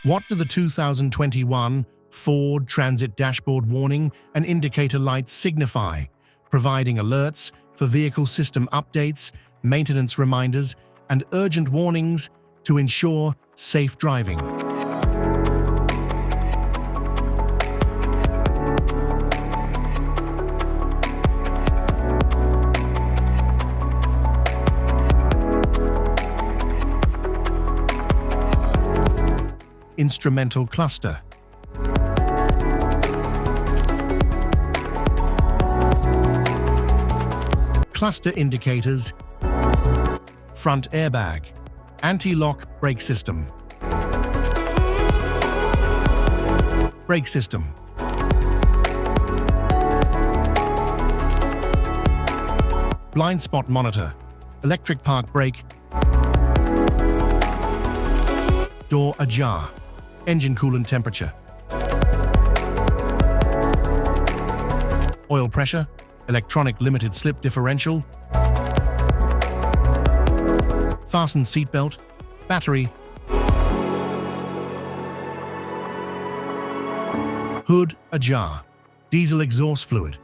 What do the 2021 Ford Transit dashboard warning and indicator lights signify, providing alerts for vehicle system updates, maintenance reminders, and urgent warnings to ensure safe driving? Instrumental cluster. Cluster indicators. Front airbag. Anti-lock brake system. Brake system. Blind spot monitor. Electric park brake. Door ajar. Engine coolant temperature. Oil pressure. Electronic limited slip differential. Fasten seatbelt. Battery. Hood ajar. Diesel exhaust fluid.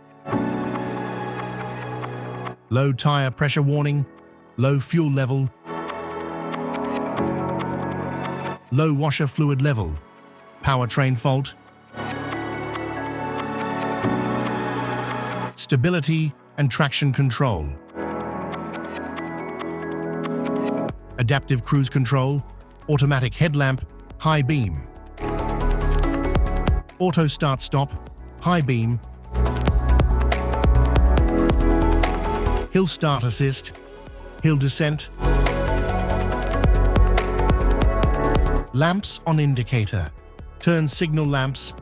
Low tire pressure warning. Low fuel level. Low washer fluid level. Powertrain fault. Stability and traction control. Adaptive cruise control. Automatic headlamp. High beam. Auto start stop. High beam. Hill start assist. Hill descent. Lamps on indicator. Turn signal lamps.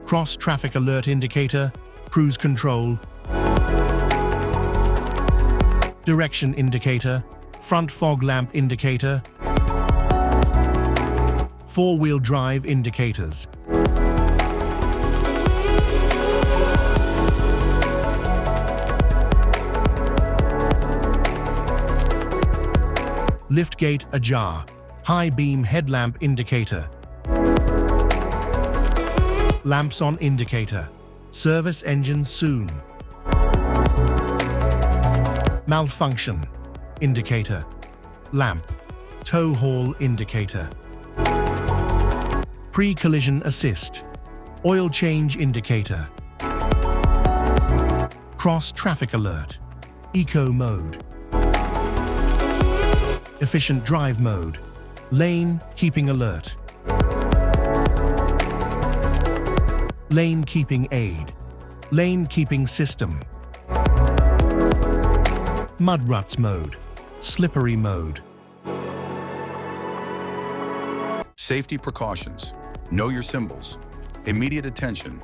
Cross traffic alert indicator. Cruise control. Direction indicator. Front fog lamp indicator. Four-wheel drive indicators. Liftgate ajar. High beam headlamp indicator. Lamps on indicator. Service engine soon. Malfunction indicator. Lamp. Tow haul indicator. Pre-collision assist. Oil change indicator. Cross traffic alert. Eco mode. Efficient drive mode. Lane keeping alert. Lane keeping aid. Lane keeping system. Mud ruts mode. Slippery mode. Safety precautions. Know your symbols. Immediate attention.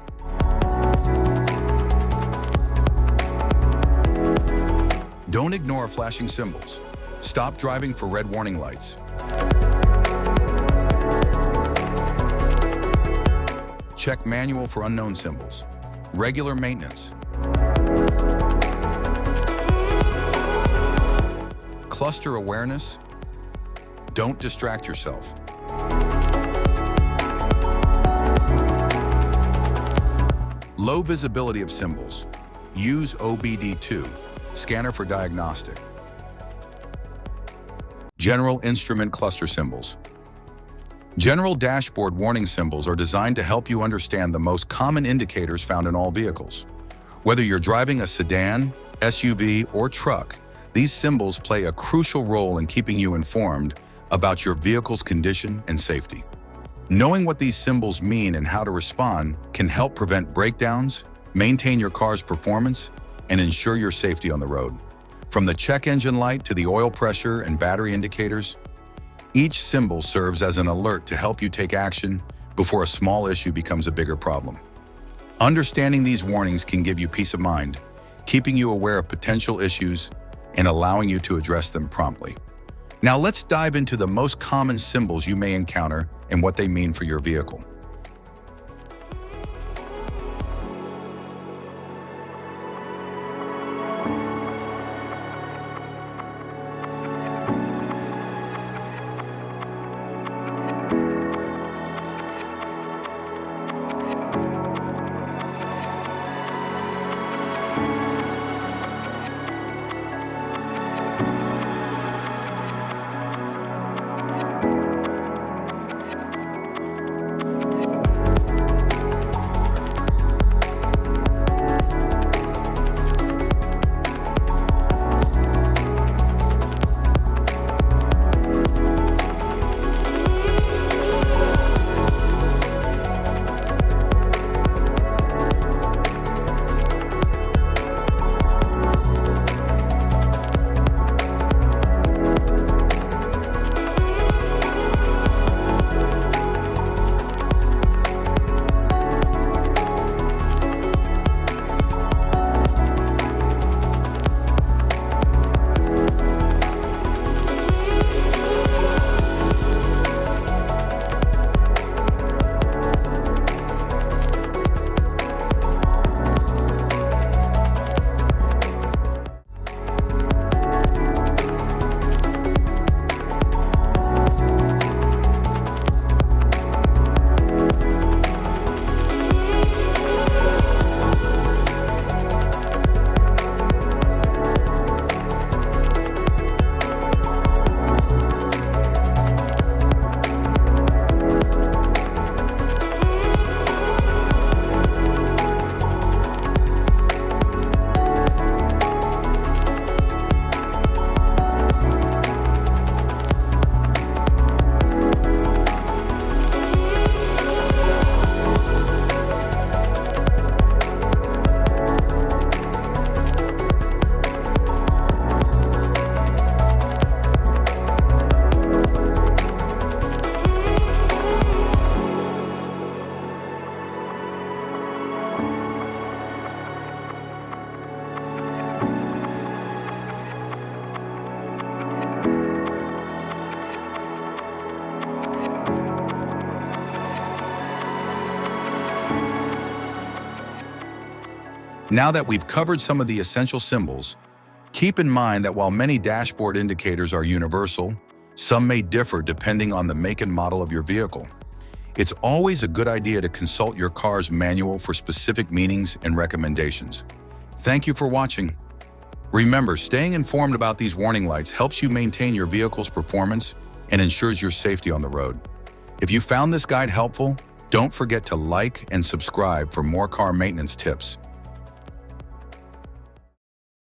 Don't ignore flashing symbols. Stop driving for red warning lights. Check manual for unknown symbols. Regular maintenance. Cluster awareness. Don't distract yourself. Low visibility of symbols. Use OBD2, scanner for diagnostic. General instrument cluster symbols. General dashboard warning symbols are designed to help you understand the most common indicators found in all vehicles. Whether you're driving a sedan, SUV, or truck, these symbols play a crucial role in keeping you informed about your vehicle's condition and safety. Knowing what these symbols mean and how to respond can help prevent breakdowns, maintain your car's performance, and ensure your safety on the road. From the check engine light to the oil pressure and battery indicators, each symbol serves as an alert to help you take action before a small issue becomes a bigger problem. Understanding these warnings can give you peace of mind, keeping you aware of potential issues and allowing you to address them promptly. Now let's dive into the most common symbols you may encounter and what they mean for your vehicle. Now that we've covered some of the essential symbols, keep in mind that while many dashboard indicators are universal, some may differ depending on the make and model of your vehicle. It's always a good idea to consult your car's manual for specific meanings and recommendations. Thank you for watching. Remember, staying informed about these warning lights helps you maintain your vehicle's performance and ensures your safety on the road. If you found this guide helpful, don't forget to like and subscribe for more car maintenance tips.